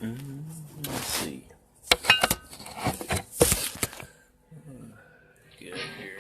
Let's see. Good here.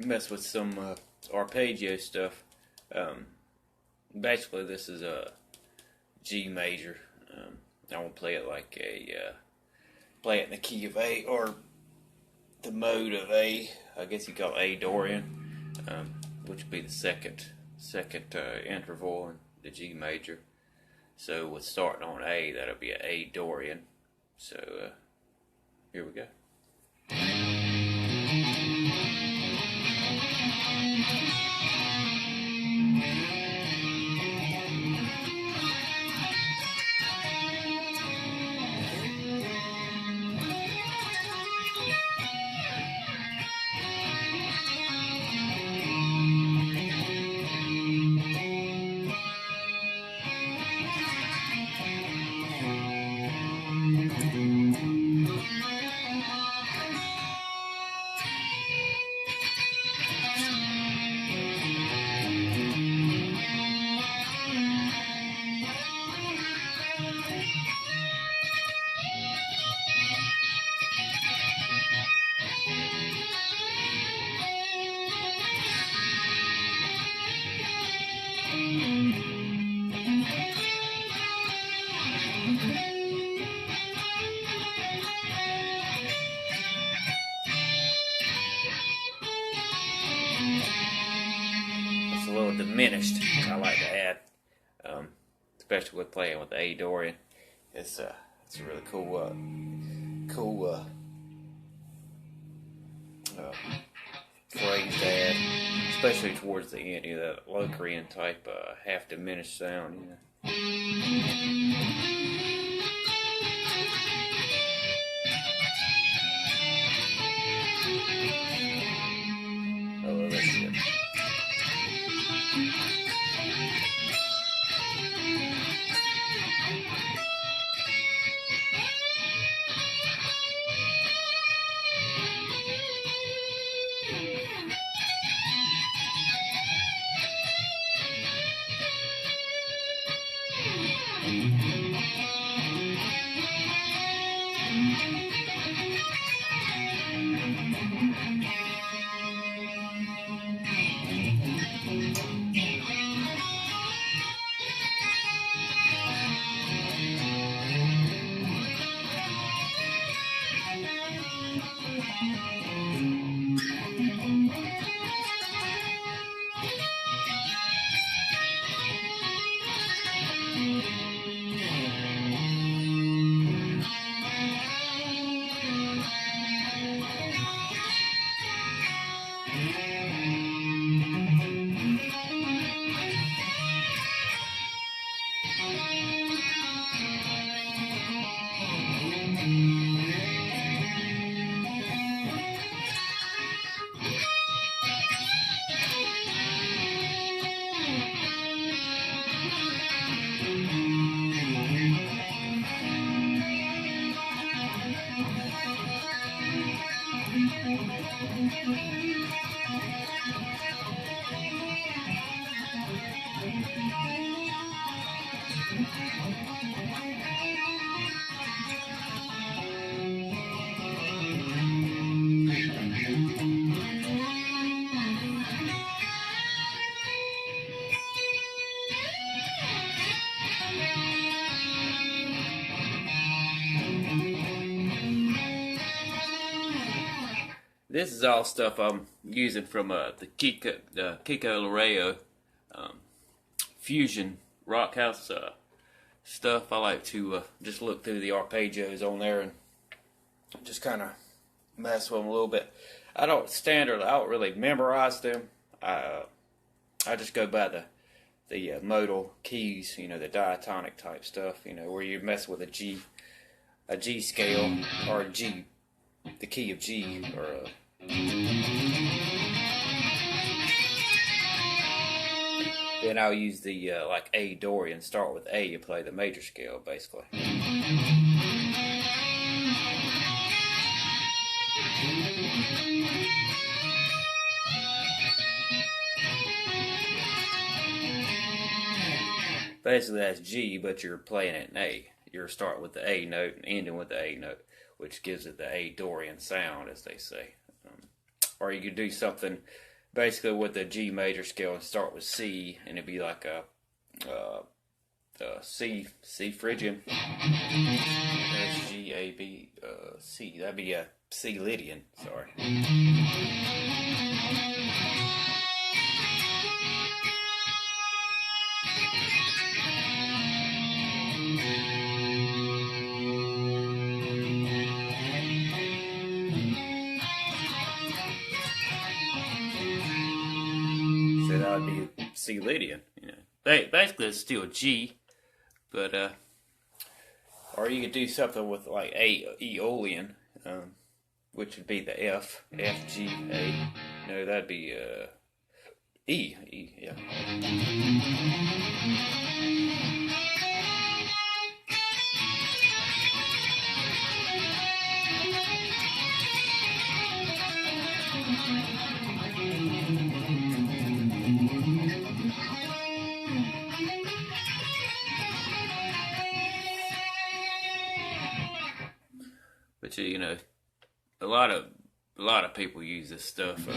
mess with some arpeggio stuff. Basically, this is a G major. I won't play it like play it in the key of A, or the mode of A. I guess you call it A Dorian, which would be the second interval in the G major. So with starting on A, that'll be an A Dorian. So here we go. It's a little diminished, I like to add, especially with playing with the A Dorian. It's a really cool phrase to add, especially towards the end. You know, that Locrian type half diminished sound. You know. Oh, that's good. This is all stuff I'm using from the Kiko Loureiro Fusion Rock House stuff. I like to just look through the arpeggios on there and just kind of mess with them a little bit. I don't really memorize them. I just go by the modal keys, you know, the diatonic type stuff, you know, where you mess with a G scale, or the key of G, or then I'll use the like A Dorian. Start with A, you play the major scale basically. Basically that's G, but you're playing it in A. You're starting with the A note and ending with the A note, which gives it the A Dorian sound, as they say. Or you could do something basically with the G major scale and start with C, and it'd be like a C Phrygian. S G A B C. That'd be a C Lydian. Sorry. So that would be C Lydian. Basically it's still G, but or you could do something with like A Aeolian, which would be the F G A. No, that'd be E, yeah. But a lot of people use this stuff,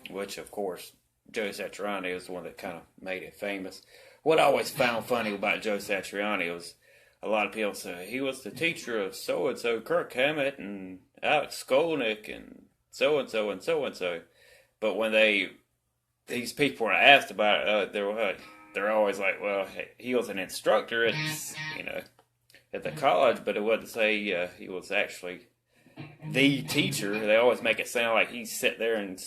which of course Joe Satriani was the one that kind of made it famous. What I always found funny about Joe Satriani was a lot of people say he was the teacher of so and so, Kirk Hammett and Alex Skolnick and so and so and so and so. But when these people are asked about it, they're always like, well, he was an instructor at at the college, but it wouldn't say he was actually the teacher. They always make it sound like he sat there and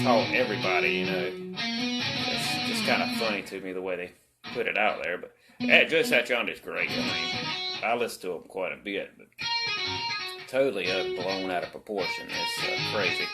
taught everybody. It's just kind of funny to me the way they put it out there. But Joe Satriani is great. I mean, I listen to him quite a bit, but totally blown out of proportion. It's crazy.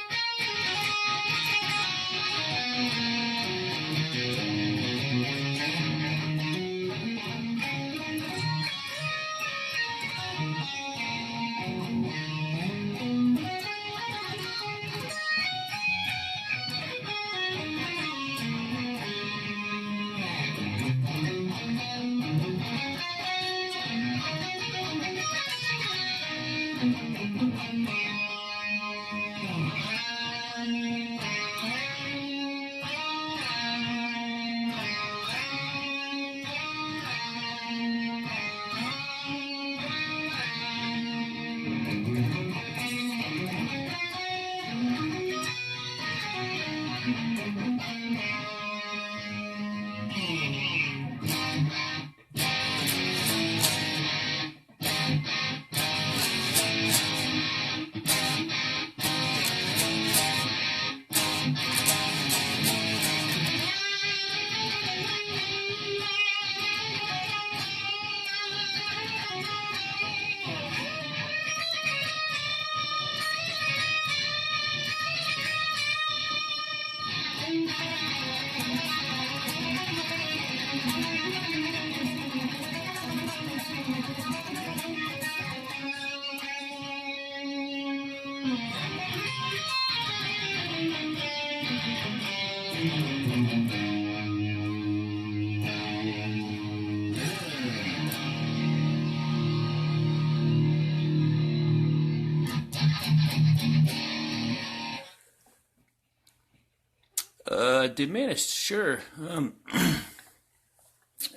Diminished, sure.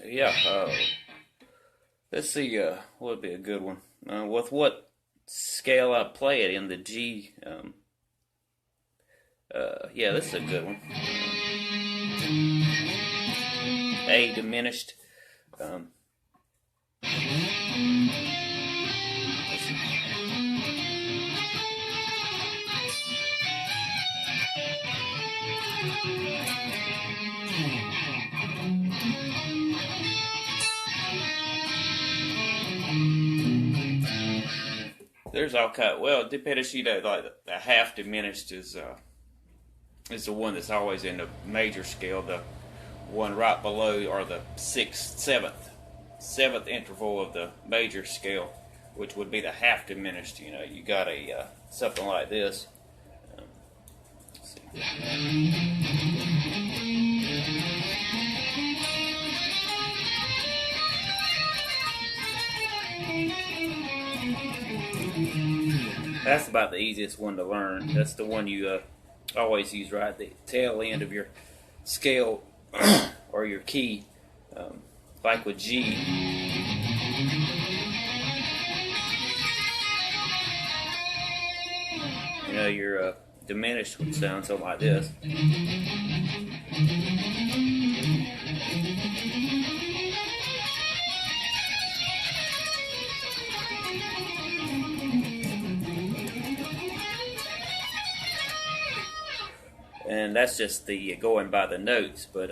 Yeah. Let's see. What would be a good one? With what scale I play it in, the G. Yeah, this is a good one. A diminished. There's all kind. Well, diminished. Like the half diminished is the one that's always in the major scale. The one right below, or the seventh interval of the major scale, which would be the half diminished. You got a something like this. Let's see. That's about the easiest one to learn. That's the one you always use right at the tail end of your scale or your key, like with G. You know, your diminished would sound something like this. And that's just the going by the notes, but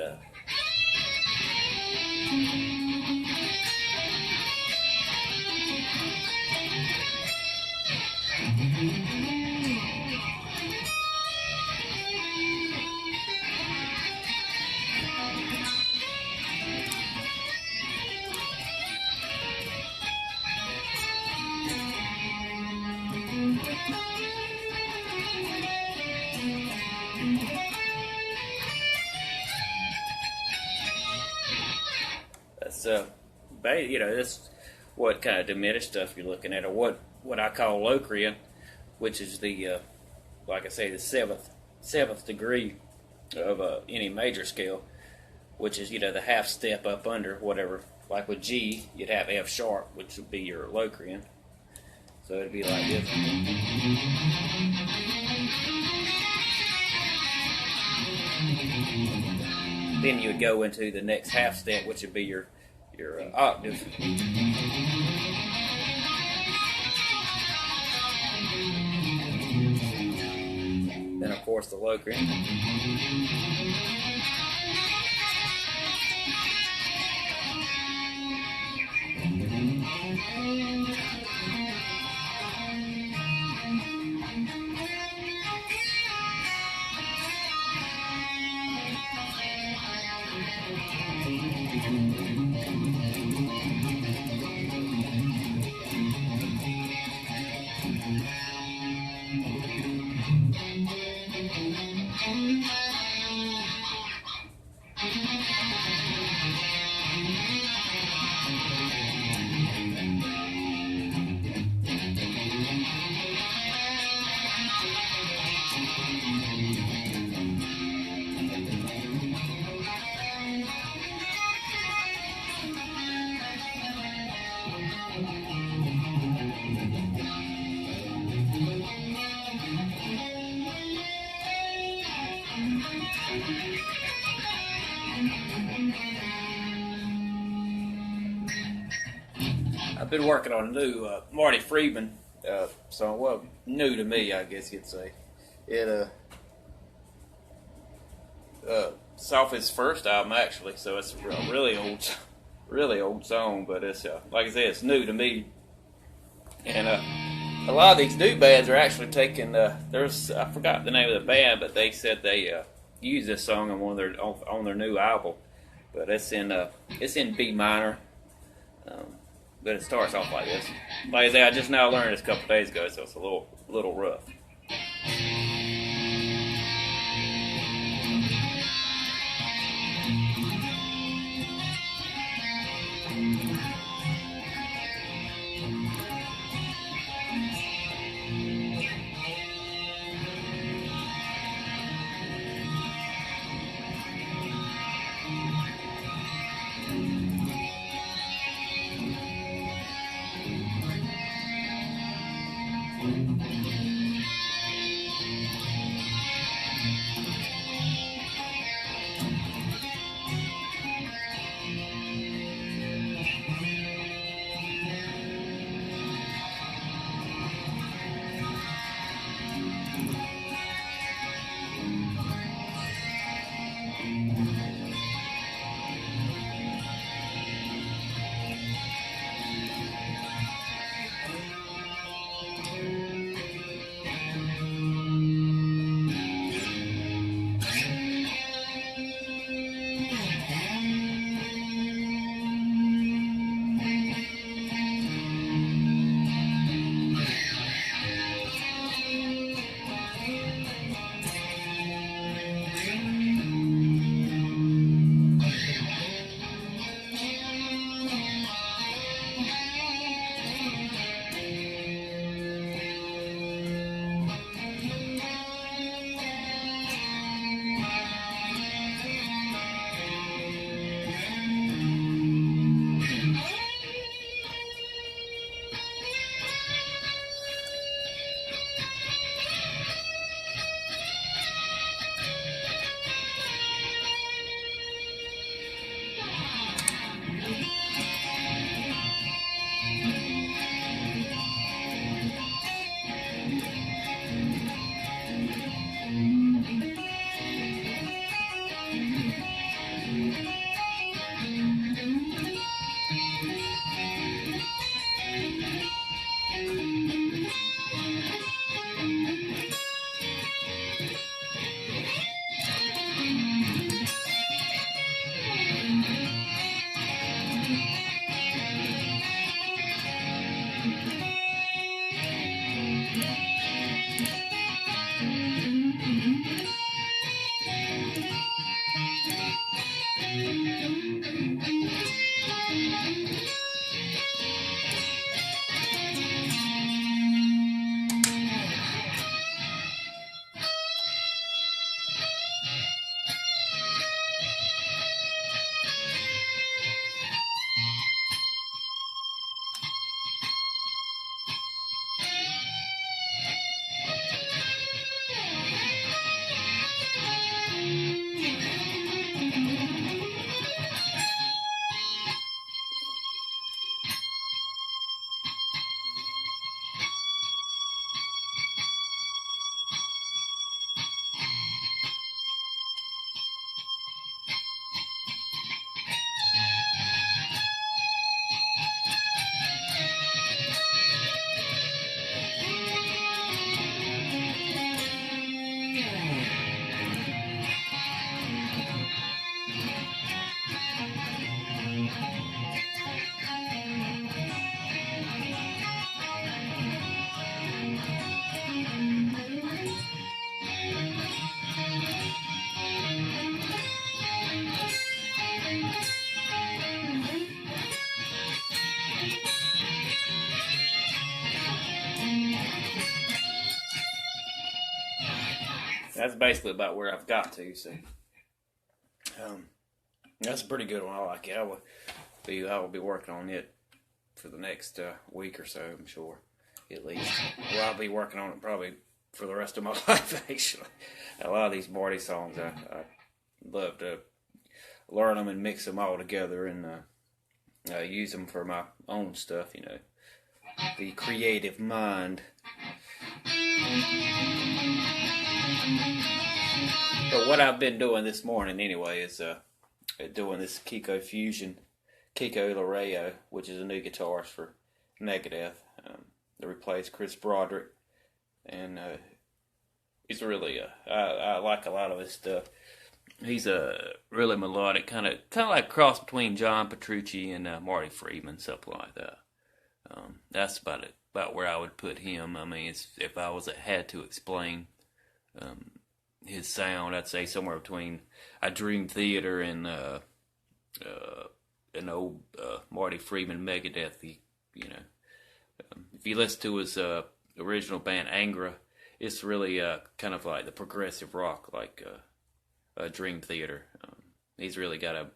that's that's what kind of diminished stuff you're looking at, or what I call Locrian, which is the like I say, the seventh degree of any major scale, which is the half step up under whatever. Like with G, you'd have F sharp, which would be your Locrian. So it'd be like this. Then you would go into the next half step, which would be your octave. Then of course the Locrian. I've been working on a new Marty Friedman song. Well, new to me, I guess you'd say. It's off his first album, actually, so it's a really old song. But it's like I said, it's new to me. And a lot of these new bands are actually taking. I forgot the name of the band, but they said they used this song on their new album. But it's in B minor. But it starts off like this. Like I say, I just now learned this a couple days ago, so it's a little rough. That's basically about where I've got to. So, that's a pretty good one. I like it. I will be working on it for the next week or so. I'm sure, at least. Well, I'll be working on it probably for the rest of my life. Actually, a lot of these Marty songs, I love to learn them and mix them all together and use them for my own stuff. You know, the creative mind. But what I've been doing this morning anyway is doing this Kiko Fusion, Kiko Laredo, which is a new guitarist for Megadeth. They replaced Chris Broderick, and he's really I like a lot of his stuff. He's a really melodic, kind of like a cross between John Petrucci and Marty Friedman, something like that. That's about where I would put him. I mean, if I had to explain his sound, I'd say somewhere between a Dream Theater and an old Marty Friedman Megadeth. If you listen to his original band Angra, it's really kind of like the progressive rock, like Dream Theater. He's really got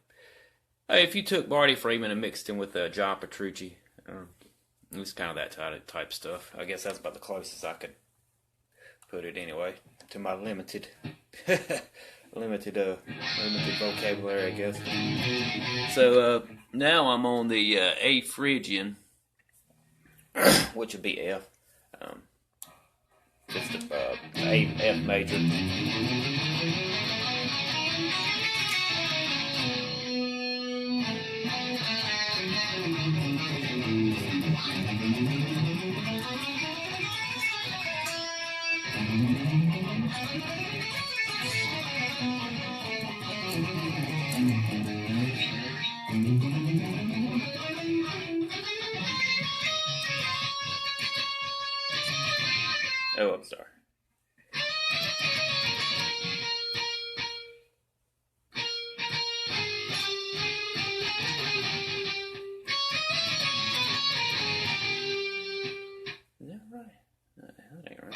if you took Marty Friedman and mixed him with John Petrucci, it was kind of that type stuff. I guess that's about the closest I could put it anyway, to my limited vocabulary, I guess. So now I'm on the A Phrygian, which would be F. Just a F major. Oh, I'm sorry. Is that right? No, that ain't right.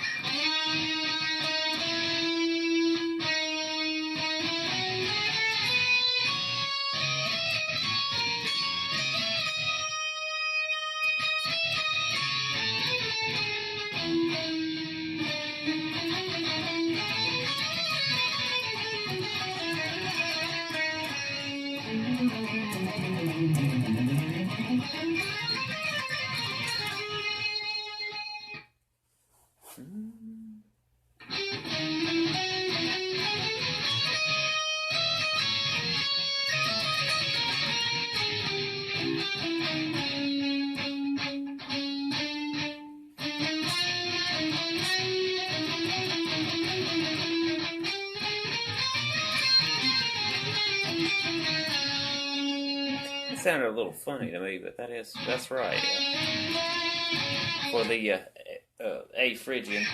It sounded a little funny to me, but that's right. For the A Phrygian.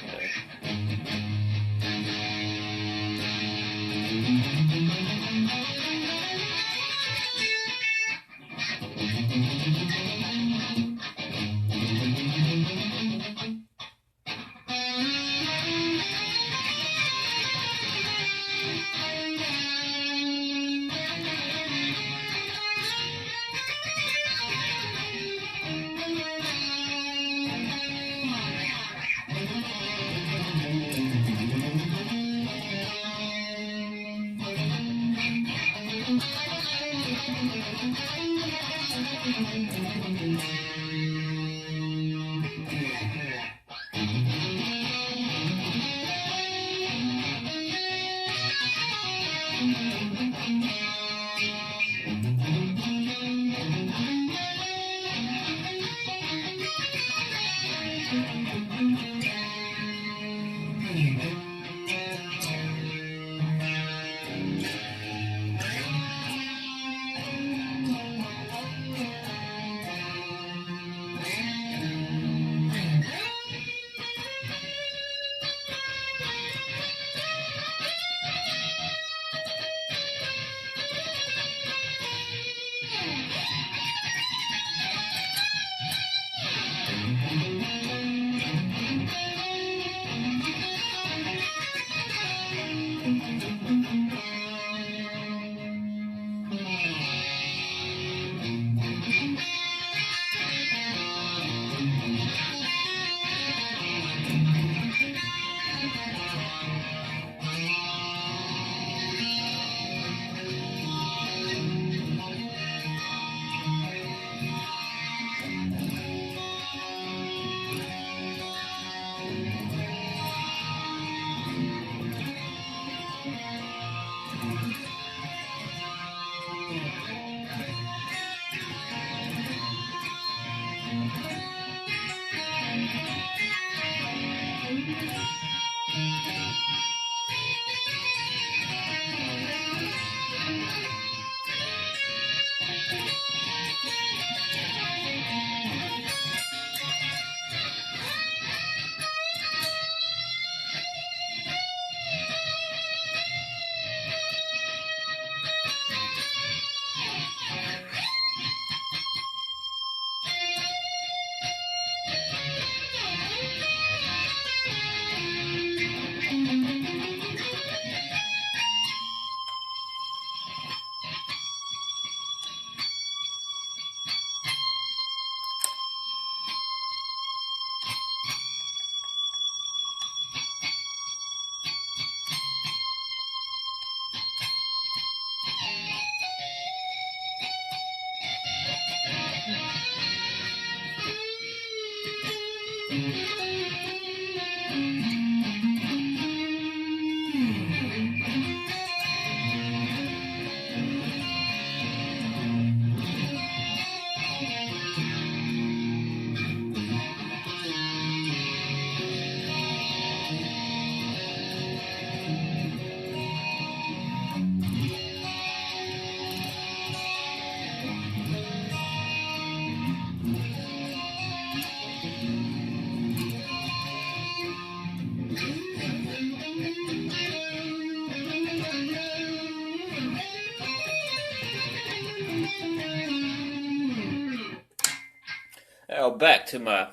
Now back to my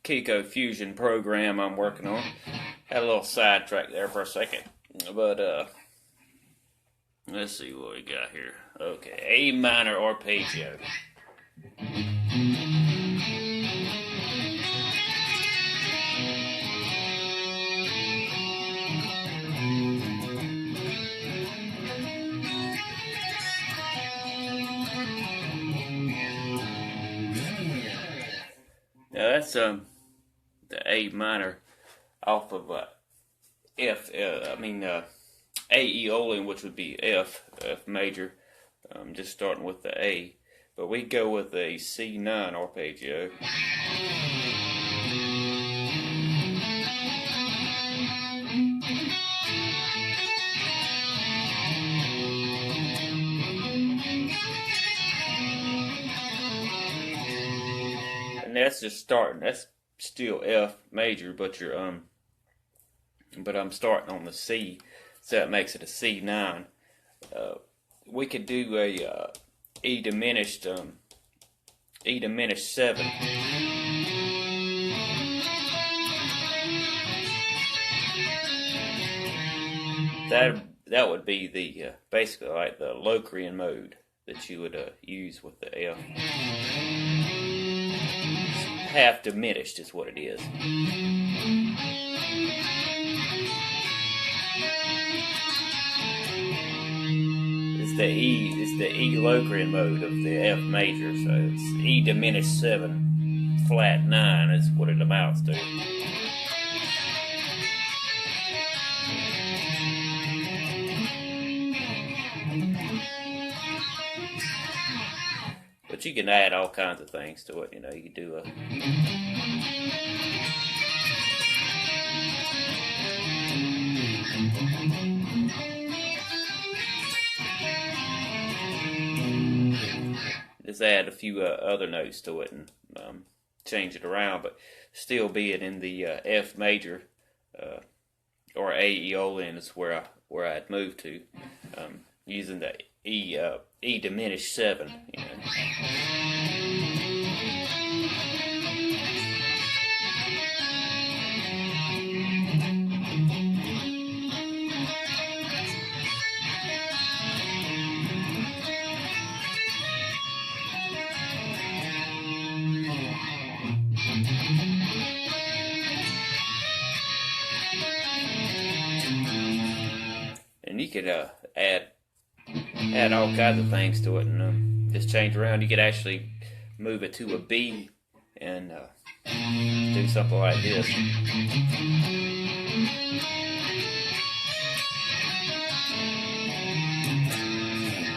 Kiko Fusion program I'm working on. Had a little sidetrack there for a second, but let's see what we got here. Okay, A minor arpeggio. Now that's the A minor off of F. A Aeolian, which would be F major. Just starting with the A, but we go with a C9 arpeggio. And that's just starting. That's still F major, but but I'm starting on the C, so that makes it a C9. We could do a E diminished 7. That would be the basically like the Locrian mode that you would use with the F. Half diminished is what it is. It's the E Locrian mode of the F major, so it's E diminished 7 flat 9 is what it amounts to. But you can add all kinds of things to it. You know, you can do a just add a few other notes to it and change it around, but still be it in the F major or A Aeolian is where I'd moved to, using the E diminished 7. You know. And you could add all kinds of things to it and just change around. You could actually move it to a B and do something like this.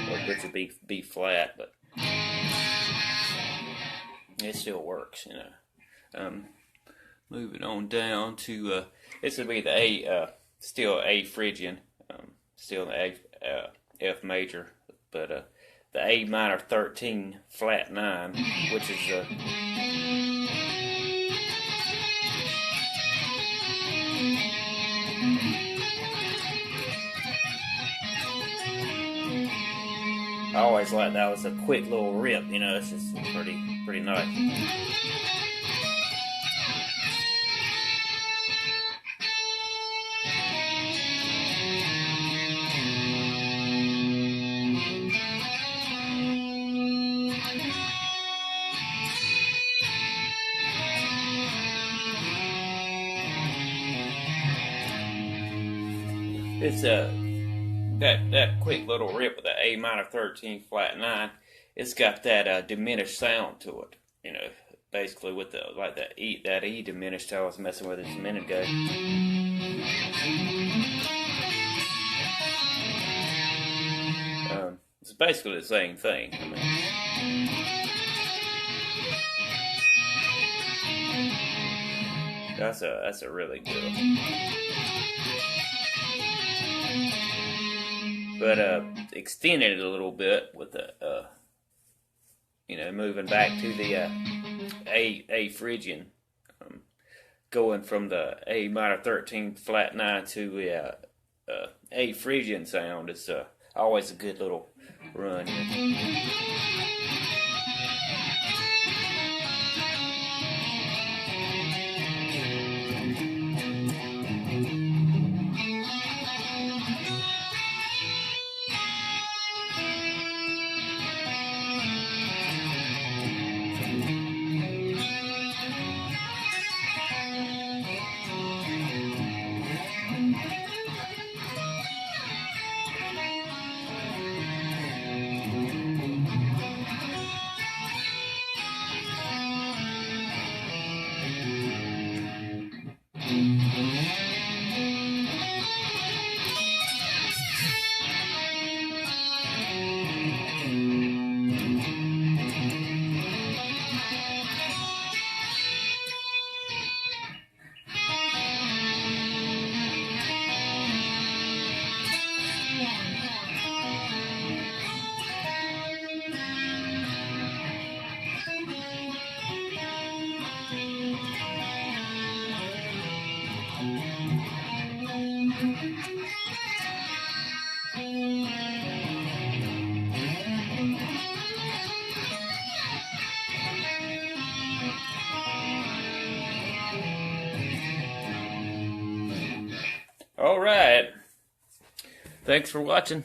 Or it's a B flat, but it still works, you know. Moving on down to this would be the A, still A Phrygian, still the A F major, but the A minor 13 flat 9, which is I always like that was a quick little rip, you know. It's just pretty nice. It's that quick little rip with the A minor 13 flat 9. It's got that diminished sound to it. You know, basically with the like that E diminished I was messing with it just a minute ago. It's basically the same thing. I mean, that's a really good one. But extending it a little bit with the you know, moving back to the A Phrygian, going from the A minor 13 flat 9 to the A Phrygian sound is always a good little run. All right. Thanks for watching.